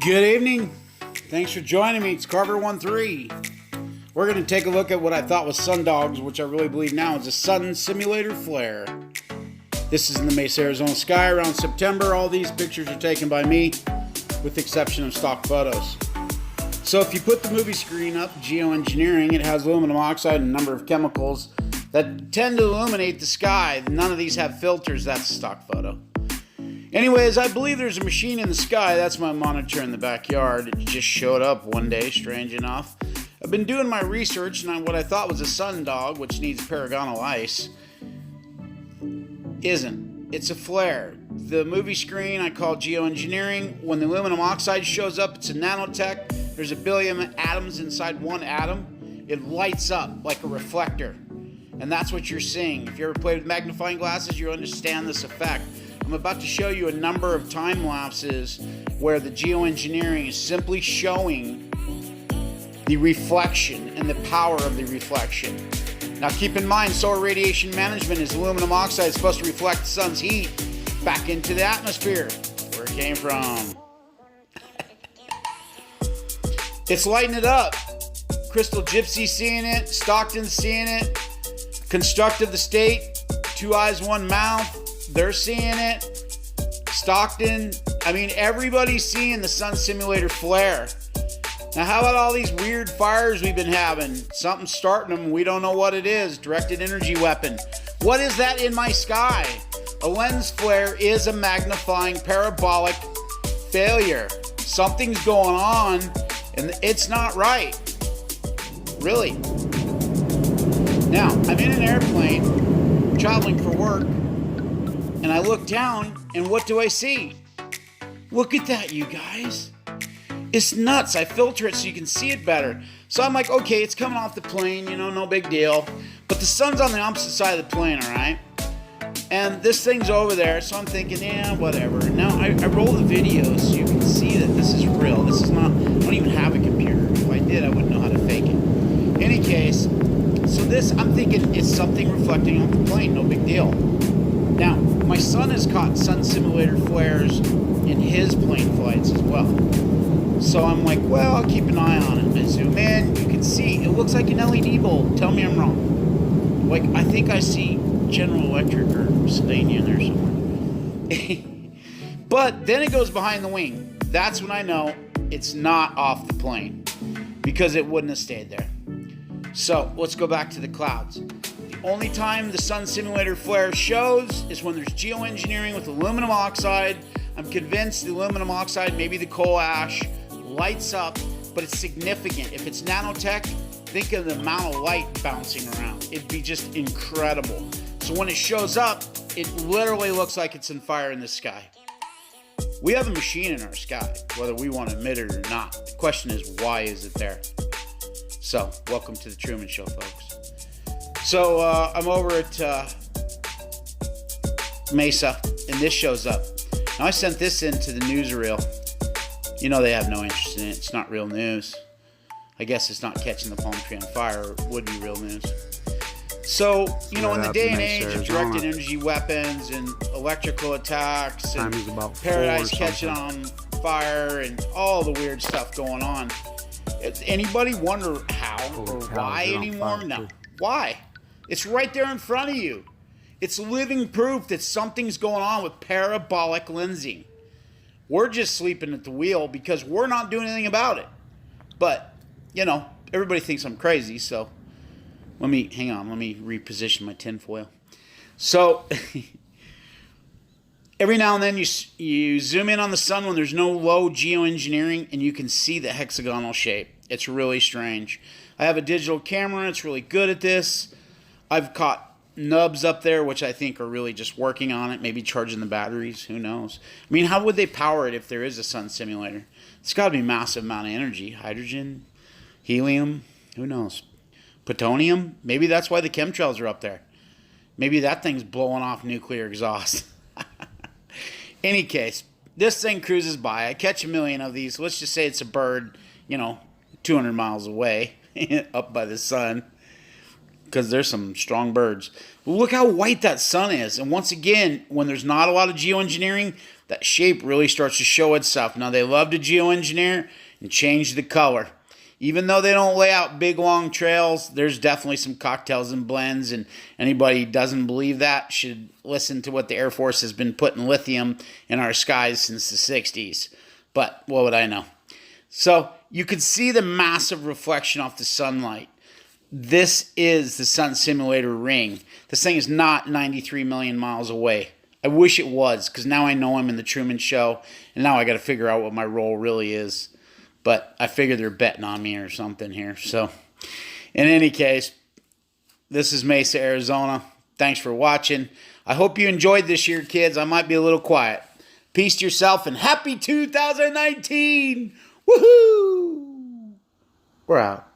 Good evening. Thanks for joining me. It's Carver13. We're going to take a look at what I thought was sundogs, which I really believe now is a sun simulator flare. This is in the Mesa, Arizona sky around September. All these pictures are taken by me, with the exception of stock photos. So if you put the movie screen up, geoengineering, it has aluminum oxide and a number of chemicals that tend to illuminate the sky. None of these have filters. That's a stock photo. Anyways, I believe there's a machine in the sky. That's my monitor in the backyard. It just showed up one day, strange enough. I've been doing my research, and what I thought was a sundog, which needs paragonal ice, isn't. It's a flare. The movie screen I call geoengineering. When the aluminum oxide shows up, it's a nanotech. There's a billion atoms inside one atom. It lights up like a reflector. And that's what you're seeing. If you ever played with magnifying glasses, you understand this effect. I'm about to show you a number of time lapses where the geoengineering is simply showing the reflection and the power of the reflection. Now keep in mind, solar radiation management is aluminum oxide supposed to reflect the sun's heat back into the atmosphere, where it came from. It's lighting it up. Crystal Gypsy seeing it, Stockton seeing it, Construct of the State, Two Eyes, One Mouth, they're seeing it. Stockton, everybody's seeing the sun simulator flare. Now, how about all these weird fires we've been having? Something's starting them. We don't know what it is. Directed energy weapon. What is that in my sky? A lens flare is a magnifying parabolic failure. Something's going on, and it's not right. Really. Now, I'm in an airplane, traveling for work, and I look down, and what do I see? Look at that, you guys. It's nuts. I filter it so you can see it better. So I'm like, okay, it's coming off the plane, no big deal. But the sun's on the opposite side of the plane, all right? And this thing's over there, so I'm thinking, yeah, whatever. Now, I roll the video so you can see that this is real. This is not, I don't even have a computer. If I did, I wouldn't know how to fake it. In any case, so this, I'm thinking it's something reflecting off the plane, no big deal. Now, my son has caught sun simulator flares in his plane flights as well. So I'm like, well, I'll keep an eye on it. I zoom in, you can see, it looks like an LED bulb. Tell me I'm wrong. Like, I think I see General Electric or Sylvania in there somewhere. But then it goes behind the wing. That's when I know it's not off the plane, because it wouldn't have stayed there. So let's go back to the clouds. The only time the sun simulator flare shows is when there's geoengineering with aluminum oxide. I'm convinced the aluminum oxide, maybe the coal ash, lights up, but it's significant. If it's nanotech, think of the amount of light bouncing around. It'd be just incredible. So when it shows up, it literally looks like it's on fire in the sky. We have a machine in our sky, whether we want to admit it or not. The question is, why is it there? So, welcome to the Truman Show, folks. So, I'm over at Mesa, and this shows up. Now, I sent this into the newsreel. They have no interest in it. It's not real news. I guess it's not catching the palm tree on fire. It would be real news. So, in the day and age of directed energy weapons and electrical attacks and paradise catching on fire and all the weird stuff going on, anybody wonder how or why anymore? No. Why? It's right there in front of you. It's living proof that something's going on with parabolic lensing. We're just sleeping at the wheel because we're not doing anything about it. But, everybody thinks I'm crazy, so let me reposition my tinfoil. So, every now and then you zoom in on the sun when there's no low geoengineering, and you can see the hexagonal shape. It's really strange. I have a digital camera. It's really good at this. I've caught nubs up there, which I think are really just working on it, maybe charging the batteries. Who knows? How would they power it if there is a sun simulator? It's got to be a massive amount of energy. Hydrogen, helium, who knows? Plutonium? Maybe that's why the chemtrails are up there. Maybe that thing's blowing off nuclear exhaust. Any case, this thing cruises by. I catch a million of these. Let's just say it's a bird, 200 miles away, up by the sun. because there's some strong birds. Look how white that sun is. And once again, when there's not a lot of geoengineering, that shape really starts to show itself. Now, they love to geoengineer and change the color. Even though they don't lay out big, long trails, there's definitely some cocktails and blends, and anybody who doesn't believe that should listen to what the Air Force has been putting lithium in our skies since the 60s. But what would I know? So you can see the massive reflection off the sunlight. This is the Sun Simulator ring. This thing is not 93 million miles away. I wish it was, because now I know I'm in the Truman Show, and now I got to figure out what my role really is. But I figure they're betting on me or something here. So, in any case, this is Mesa, Arizona. Thanks for watching. I hope you enjoyed this year, kids. I might be a little quiet. Peace to yourself, and happy 2019! Woohoo! We're out.